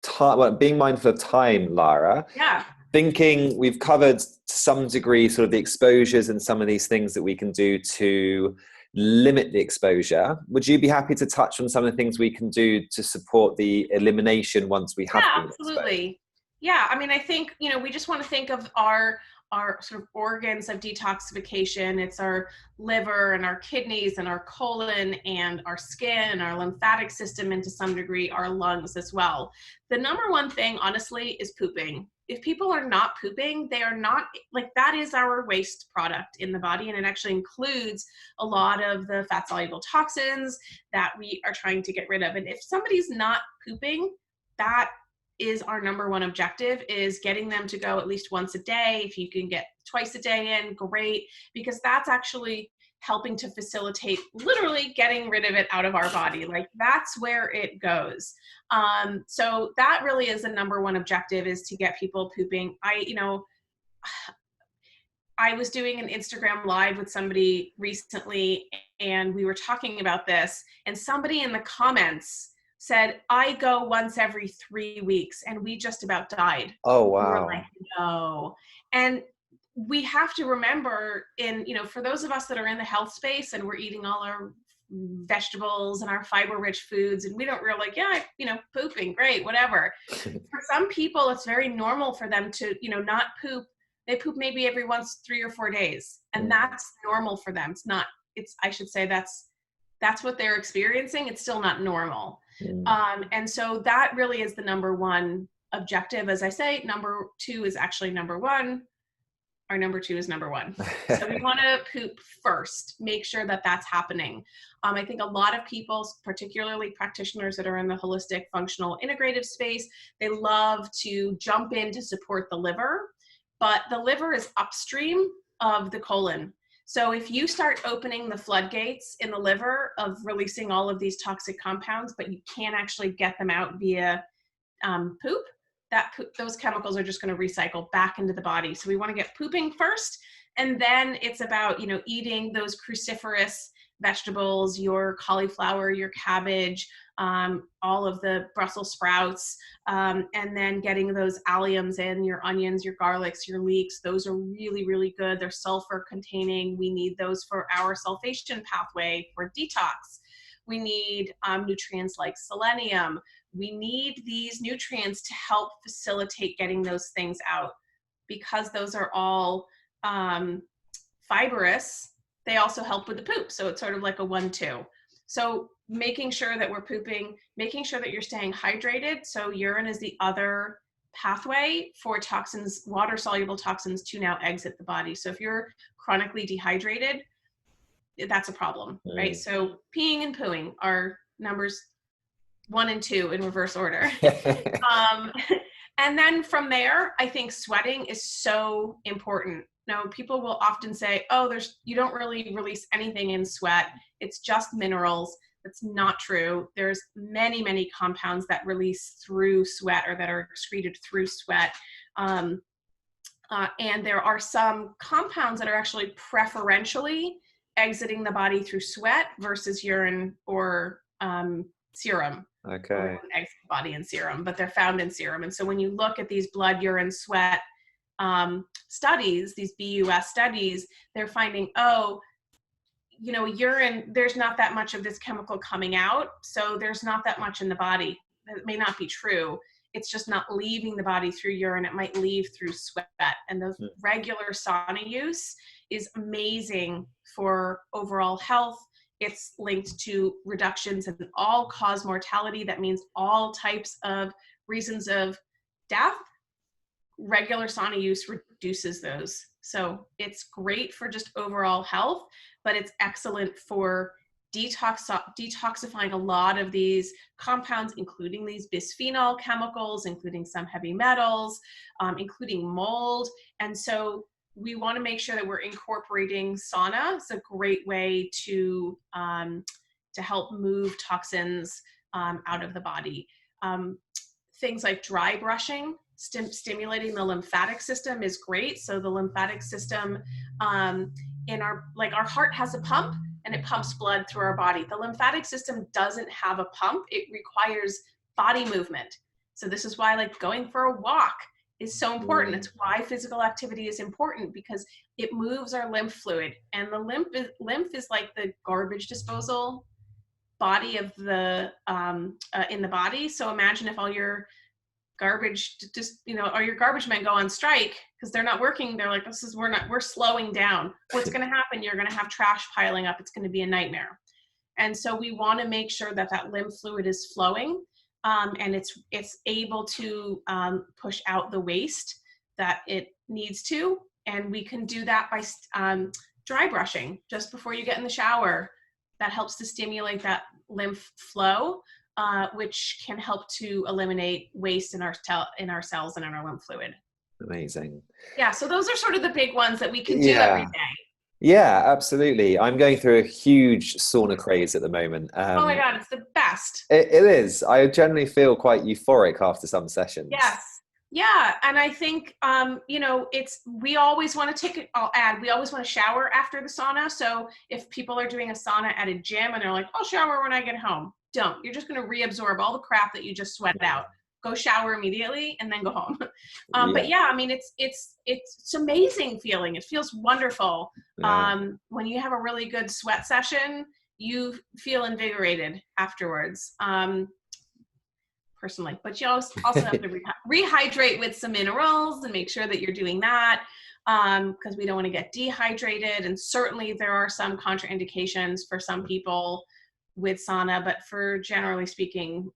time, well, being mindful of time, Lara, Yeah. thinking we've covered to some degree sort of the exposures and some of these things that we can do to limit the exposure. Would you be happy to touch on some of the things we can do to support the elimination once we have been exposed? Absolutely. Yeah, I mean, I think, we just want to think of our sort of organs of detoxification. It's our liver and our kidneys and our colon and our skin, our lymphatic system, and to some degree our lungs as well. The number one thing, honestly, is pooping. If people are not pooping, they are not, like, that is our waste product in the body, and it actually includes a lot of the fat soluble toxins that we are trying to get rid of. And if somebody's not pooping, that is our number one objective, is getting them to go at least once a day. If you can get twice a day in, great, because that's actually helping to facilitate literally getting rid of it out of our body. Like, that's where it goes. So that really is the number one objective, is to get people pooping. I was doing an Instagram live with somebody recently, and we were talking about this, and somebody in the comments said, I go once every 3 weeks, and we just about died. Oh, We were wow. like, no. And we have to remember, for those of us that are in the health space and we're eating all our vegetables and our fiber rich foods, and we don't really pooping, great, whatever. For some people, it's very normal for them to, not poop. They poop maybe every once 3 or 4 days, and that's normal for them. I should say that's what they're experiencing. It's still not normal. And so that really is the number one objective. As I say, number two is actually number one. Our number two is number one. So we want to poop first, make sure that that's happening. I think a lot of people, particularly practitioners that are in the holistic, functional, integrative space, they love to jump in to support the liver, but the liver is upstream of the colon. So if you start opening the floodgates in the liver of releasing all of these toxic compounds, but you can't actually get them out via poop, those chemicals are just going to recycle back into the body. So we want to get pooping first, and then it's about, eating those cruciferous vegetables, your cauliflower, your cabbage, all of the Brussels sprouts, and then getting those alliums in, your onions, your garlics, your leeks. Those are really, really good. They're sulfur containing. We need those for our sulfation pathway for detox. We need nutrients like selenium. We need these nutrients to help facilitate getting those things out, because those are all fibrous. They also help with the poop. So it's sort of like a 1-2. So making sure that we're pooping, making sure that you're staying hydrated. So urine is the other pathway for toxins, water soluble toxins, to now exit the body. So if you're chronically dehydrated, that's a problem, right? So peeing and pooing are numbers 1 and 2 in reverse order. And then from there, I think sweating is so important. Now, people will often say, oh, you don't really release anything in sweat. It's just minerals. That's not true. There's many, many compounds that release through sweat, or that are excreted through sweat. And there are some compounds that are actually preferentially exiting the body through sweat versus urine or serum. Okay. Exit the body in serum, but they're found in serum. And so when you look at these blood, urine, sweat studies, these BUS studies, they're finding, urine, there's not that much of this chemical coming out, so there's not that much in the body. That may not be true. It's just not leaving the body through urine. It might leave through sweat. And the regular sauna use is amazing for overall health. It's linked to reductions in all-cause mortality. That means all types of reasons of death. Regular sauna use reduces those. So it's great for just overall health, but it's excellent for detoxifying a lot of these compounds, including these bisphenol chemicals, including some heavy metals, including mold. And so we want to make sure that we're incorporating sauna. It's a great way to help move toxins out of the body. Things like dry brushing, stimulating the lymphatic system is great. So the lymphatic system in our heart has a pump and it pumps blood through our body. The lymphatic system doesn't have a pump. It requires body movement. So this is why like going for a walk is so important. It's why physical activity is important, because it moves our lymph fluid, and the lymph is like the garbage disposal body of the in the body. So imagine if all your garbage or your garbage men go on strike because they're not working. They're like, we're slowing down. What's going to happen? You're going to have trash piling up. It's going to be a nightmare. And so we want to make sure that that lymph fluid is flowing, and it's able to push out the waste that it needs to. And we can do that by dry brushing just before you get in the shower. That helps to stimulate that lymph flow, which can help to eliminate waste in our cells and in our lymph fluid. Amazing. Yeah, so those are sort of the big ones that we can do every day. Yeah, absolutely. I'm going through a huge sauna craze at the moment. Oh my God, it's the best. It is. I generally feel quite euphoric after some sessions. Yes. Yeah. And I think, we always want to we always want to shower after the sauna. So if people are doing a sauna at a gym and they're like, I'll shower when I get home, don't. You're just going to reabsorb all the crap that you just sweated out. Go shower immediately and then go home. But yeah, I mean, it's amazing feeling. It feels wonderful. Yeah. When you have a really good sweat session, you feel invigorated afterwards. Personally, but you also have to rehydrate with some minerals and make sure that you're doing that, because we don't want to get dehydrated. And certainly there are some contraindications for some people with sauna, but for generally speaking,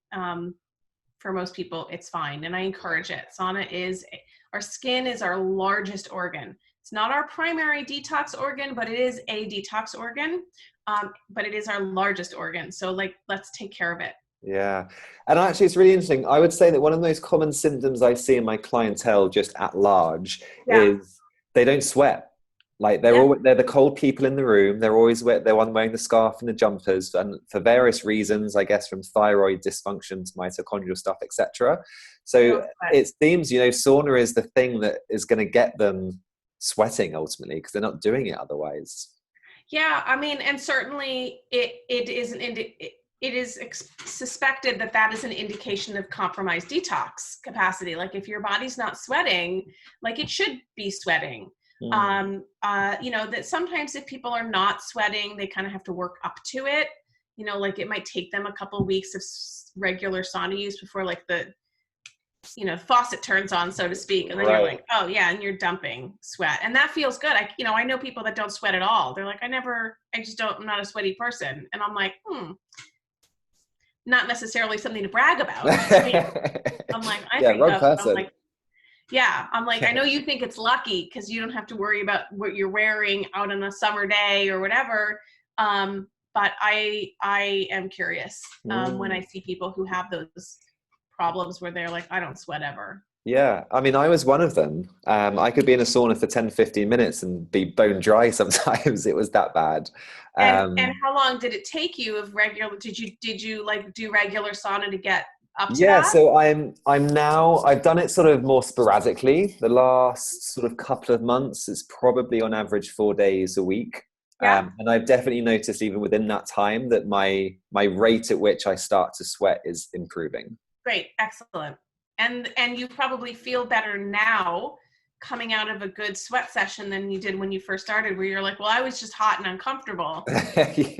for most people, it's fine. And I encourage it. Our skin is our largest organ. It's not our primary detox organ, but it is a detox organ. But it is our largest organ. So let's take care of it. Yeah. And actually, it's really interesting. I would say that one of the most common symptoms I see in my clientele just at large is they don't sweat. Like they're the cold people in the room. They're always they're one wearing the scarf and the jumpers, and for various reasons, I guess, from thyroid dysfunction to mitochondrial stuff, etc. So it seems, sauna is the thing that is going to get them sweating ultimately, because they're not doing it otherwise. Yeah. I mean, and certainly it is suspected that is an indication of compromised detox capacity. Like if your body's not sweating, like it should be sweating. That sometimes if people are not sweating, they kind of have to work up to it. Like it might take them a couple of weeks of regular sauna use before like the, faucet turns on, so to speak. And then you're like, oh yeah, and you're dumping sweat. And that feels good. I know people that don't sweat at all. They're like, I'm not a sweaty person. And I'm like, not necessarily something to brag about. I'm like, I know you think it's lucky because you don't have to worry about what you're wearing out on a summer day or whatever. But I am curious when I see people who have those problems where they're like, I don't sweat ever. Yeah, I mean, I was one of them. I could be in a sauna for 10, 15 minutes and be bone dry sometimes. It was that bad. And how long did it take you of regular, did you like do regular sauna to get up to that? So I've done it sort of more sporadically. The last sort of couple of months, it's probably on average 4 days a week. Yeah. And I've definitely noticed even within that time that my rate at which I start to sweat is improving. Great, excellent. And you probably feel better now coming out of a good sweat session than you did when you first started, where you're like, well, I was just hot and uncomfortable. And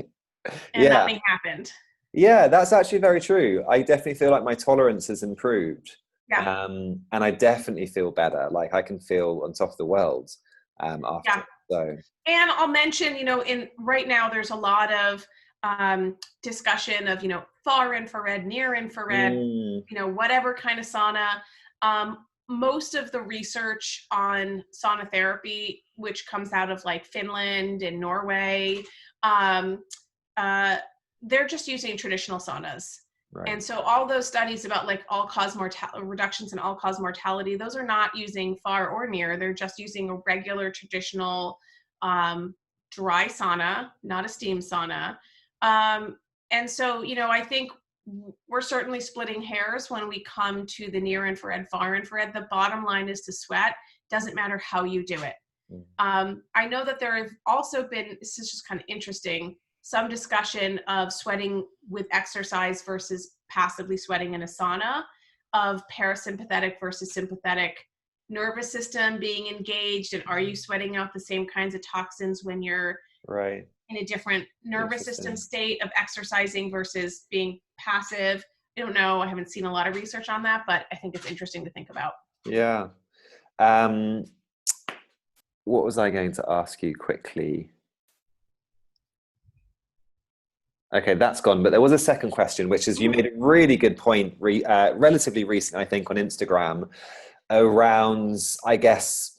nothing happened. Yeah, that's actually very true. I definitely feel like my tolerance has improved. Yeah. And I definitely feel better. Like I can feel on top of the world after. Yeah. So. And I'll mention, right now there's a lot of discussion of, far infrared, near infrared, whatever kind of sauna. Most of the research on sauna therapy, which comes out of like Finland and Norway, they're just using traditional saunas. Right. And so all those studies about like reductions in all-cause mortality, those are not using far or near. They're just using a regular traditional dry sauna, not a steam sauna. And so, I think we're certainly splitting hairs when we come to the near infrared, far infrared. The bottom line is to sweat. Doesn't matter how you do it. I know that there have also been, this is just kind of interesting, some discussion of sweating with exercise versus passively sweating in a sauna, of parasympathetic versus sympathetic nervous system being engaged, and are you sweating out the same kinds of toxins when you're Right. in a different nervous system state of exercising versus being passive. I don't know. I haven't seen a lot of research on that, but I think it's interesting to think about. Yeah. What was I going to ask you quickly? Okay, that's gone. But there was a second question, which is, you made a really good point relatively recent, I think, on Instagram around, I guess,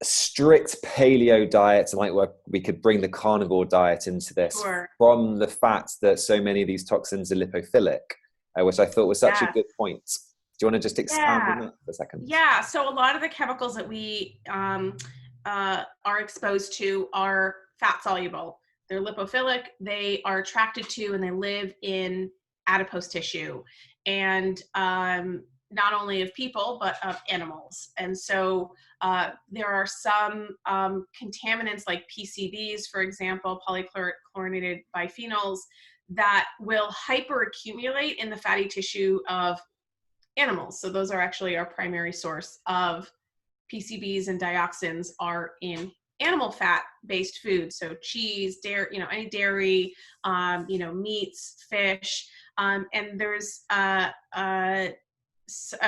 strict paleo diets, and like we could bring the carnivore diet into this. Sure. From the fact that so many of these toxins are lipophilic, which I thought was such a good point. Do you want to just expand on that for a second? Yeah. So a lot of the chemicals that we are exposed to are fat soluble. They're lipophilic. They are attracted to and they live in adipose tissue, and not only of people but of animals. And so there are some contaminants like PCBs, for example, polychlorinated biphenyls, that will hyperaccumulate in the fatty tissue of animals. So those are actually our primary source of PCBs, and dioxins are in animal fat-based foods. So cheese, dairy, any dairy, meats, fish. And there's a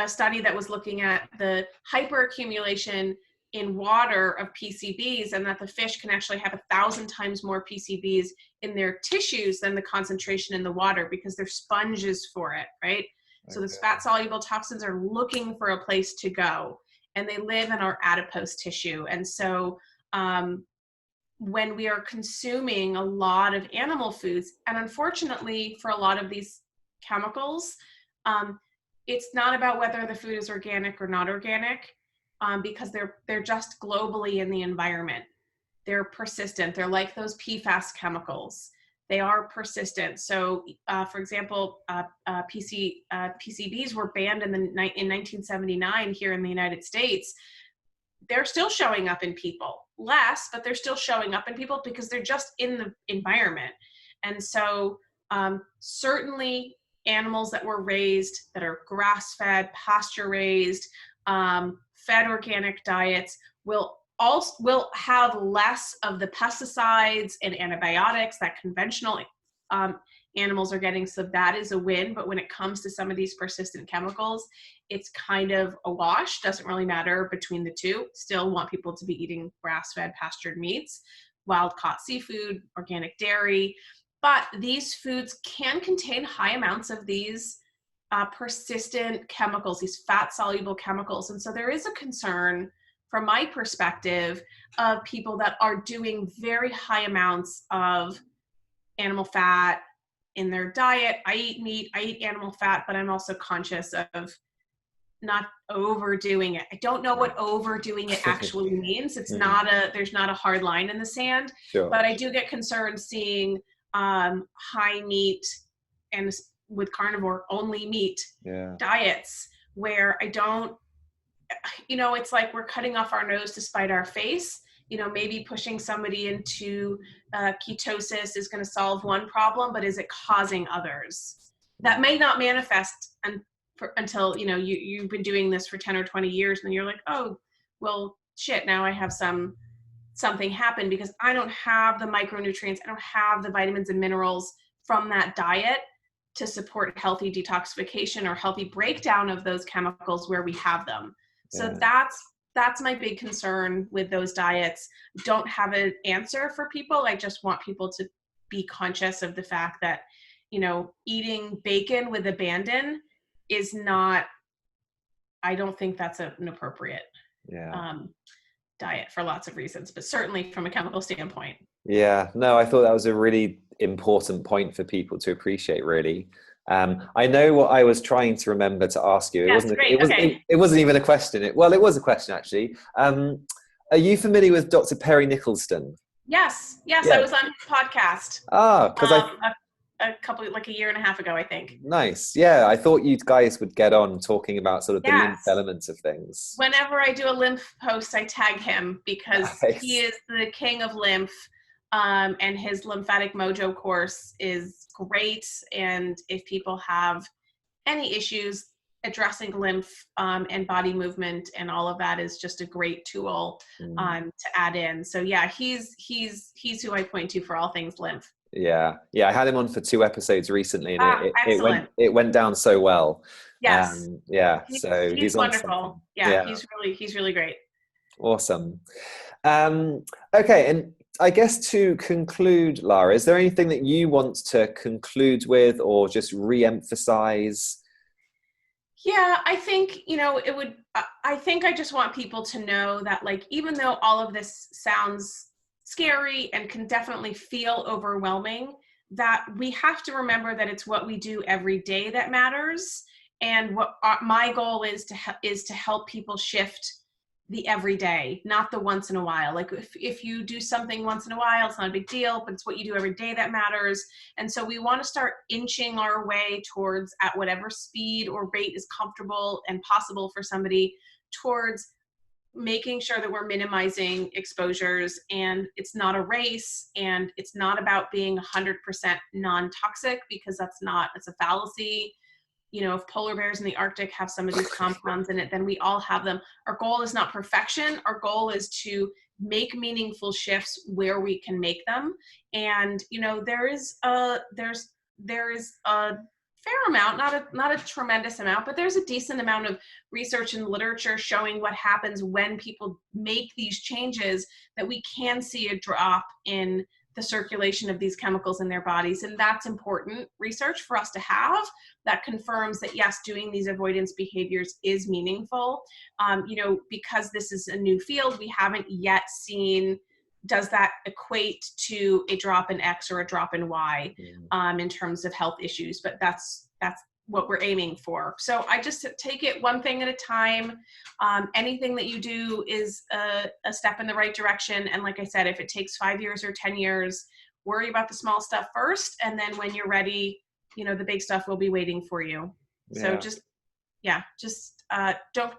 study that was looking at the hyperaccumulation in water of PCBs, and that the fish can actually have 1,000 times more PCBs in their tissues than the concentration in the water, because they're sponges for it, right? Okay. So those fat soluble toxins are looking for a place to go, and they live in our adipose tissue. And so when we are consuming a lot of animal foods, and unfortunately for a lot of these chemicals, it's not about whether the food is organic or not organic, because they're just globally in the environment. They're persistent. They're like those PFAS chemicals. They are persistent. So, for example, PCBs were banned in 1979 here in the United States. They're still showing up in people, less, but they're still showing up in people because they're just in the environment. And so certainly animals that were raised, that are grass-fed, pasture-raised, fed organic diets will have less of the pesticides and antibiotics that conventional animals are getting. So that is a win. But when it comes to some of these persistent chemicals, it's kind of a wash. Doesn't really matter between the two. Still want people to be eating grass-fed, pastured meats, wild-caught seafood, organic dairy. But these foods can contain high amounts of these persistent chemicals, these fat-soluble chemicals. And so there is a concern, from my perspective, of people that are doing very high amounts of animal fat in their diet. I eat meat, I eat animal fat, but I'm also conscious of not overdoing it. I don't know what overdoing it actually means. It's there's not a hard line in the sand, but I do get concerned seeing high meat and with carnivore only meat diets, where I don't, it's like we're cutting off our nose to spite our face. Maybe pushing somebody into ketosis is going to solve one problem, but is it causing others? That may not manifest until, you've been doing this for 10 or 20 years, and you're like, oh, well, shit, now I have something happen because I don't have the micronutrients, I don't have the vitamins and minerals from that diet to support healthy detoxification or healthy breakdown of those chemicals where we have them. So that's my big concern with those diets. Don't have an answer for people. I just want people to be conscious of the fact that, eating bacon with abandon is not, I don't think that's an appropriate diet for lots of reasons, but certainly from a chemical standpoint. Yeah, no, I thought that was a really important point for people to appreciate, really. I know what I was trying to remember to ask you. It Yes, wasn't. great. Okay. It wasn't even a question. Well, it was a question actually. Are you familiar with Dr. Perry Nicholston? Yes, yes, I Yeah. was on his podcast Ah, because I a couple, like a year and a half ago, I think. nice. Yeah, I thought you guys would get on talking about sort of the lymph Yes. elements of things. Whenever I do a lymph post, I tag him because he Nice. is the king of lymph. And his lymphatic mojo course is great. And if people have any issues, addressing lymph and body movement and all of that is just a great tool Mm. to add in. So yeah, he's who I point to for all things lymph. Yeah, yeah. I had him on for 2 episodes recently, and Excellent. it went down so well. Yes, Yeah. So he's he's on something. wonderful. Yeah, Yeah, he's really great. awesome. Okay, and I guess to conclude, Lara, is there anything that you want to conclude with, or just re-emphasize? Yeah, I think, it would, I think I just want people to know that, like, even though all of this sounds scary and can definitely feel overwhelming, that we have to remember that it's what we do every day that matters. And what my goal is is to help people shift the everyday, not the once in a while. Like if you do something once in a while, it's not a big deal, but it's what you do every day that matters. And so we want to start inching our way towards, at whatever speed or rate is comfortable and possible for somebody, towards making sure that we're minimizing exposures. And it's not a race, and it's not about being 100% non-toxic, because it's a fallacy. If polar bears in the Arctic have some of these compounds in it, then we all have them. Our goal is not perfection. Our goal is to make meaningful shifts where we can make them. And, there is a fair amount, not a tremendous amount, but there's a decent amount of research and literature showing what happens when people make these changes, that we can see a drop in the circulation of these chemicals in their bodies. And that's important research for us to have, that confirms that, yes, doing these avoidance behaviors is meaningful. Because this is a new field, we haven't yet seen, does that equate to a drop in X or a drop in Y in terms of health issues? But that's what we're aiming for. So I just take it one thing at a time. Anything that you do is a step in the right direction. And like I said, if it takes 5 years or 10 years, worry about the small stuff first. And then when you're ready, the big stuff will be waiting for you. So don't,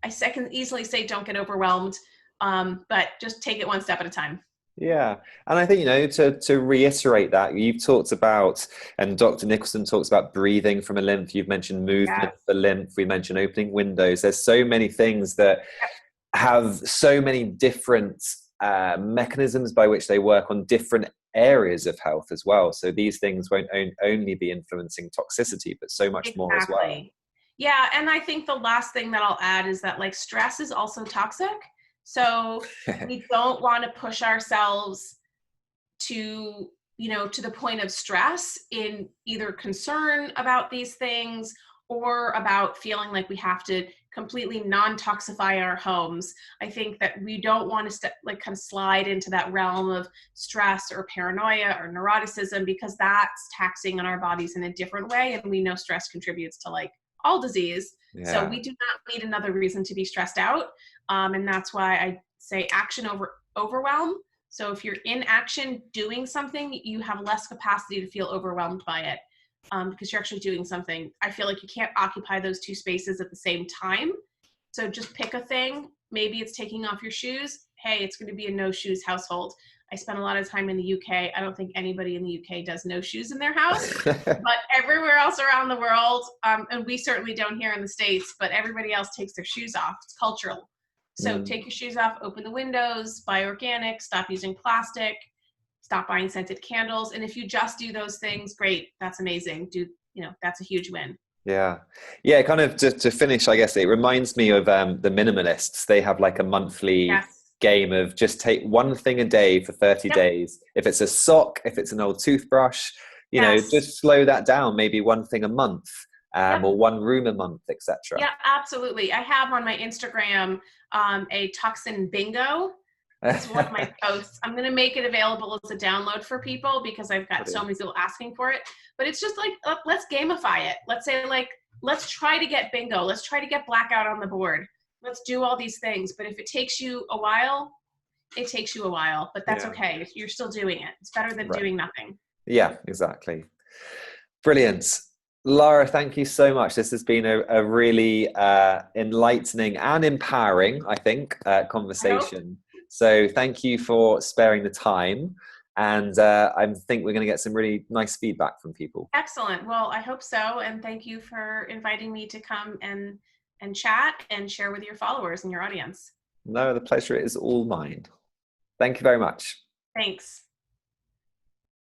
I can easily say don't get overwhelmed, but just take it one step at a time. Yeah. And I think, to reiterate that, you've talked about, and Dr. Nicholson talks about breathing from a lymph. You've mentioned movement for lymph. We mentioned opening windows. There's so many things that have so many different mechanisms by which they work on different areas of health as well. So these things won't only be influencing toxicity, but so much more as well. Yeah. And I think the last thing that I'll add is that, like, stress is also toxic. So we don't want to push ourselves to the point of stress, in either concern about these things or about feeling like we have to completely non-toxify our homes. I think that we don't want to kind of slide into that realm of stress or paranoia or neuroticism, because that's taxing on our bodies in a different way. And we know stress contributes to, like, all disease. Yeah. So we do not need another reason to be stressed out. And that's why I say action over overwhelm. So if you're in action doing something, you have less capacity to feel overwhelmed by it, because you're actually doing something. I feel like you can't occupy those two spaces at the same time. So just pick a thing. Maybe it's taking off your shoes. Hey, it's going to be a no shoes household. I spent a lot of time in the UK. I don't think anybody in the UK does no shoes in their house, but everywhere else around the world, and we certainly don't here in the States, but everybody else takes their shoes off. It's cultural. So take your shoes off, open the windows, buy organic, stop using plastic, stop buying scented candles. And if you just do those things, great. That's amazing. That's a huge win. Yeah. Yeah. Kind of to finish, I guess it reminds me of the minimalists. They have like a monthly game of just take one thing a day for 30 days. If it's a sock, if it's an old toothbrush, just slow that down. Maybe one thing a month. Or one room a month, etc. Yeah, absolutely. I have on my Instagram a toxin bingo. It's one of my posts. I'm going to make it available as a download for people because I've got so Brilliant. many people asking for it. But it's just like, let's gamify it. Let's say, like, let's try to get bingo. Let's try to get blackout on the board. Let's do all these things. But if it takes you a while, it takes you a while. But that's Yeah. okay. You're still doing it. It's better than Right. doing nothing. Yeah, exactly. Brilliant. Lara, thank you so much. This has been a really enlightening and empowering, I think, I hope. conversation. So thank you for sparing the time. And I think we're going to get some really nice feedback from people. Excellent. Well, I hope so. And thank you for inviting me to come and chat and share with your followers and your audience. No, the pleasure is all mine. Thank you very much. Thanks.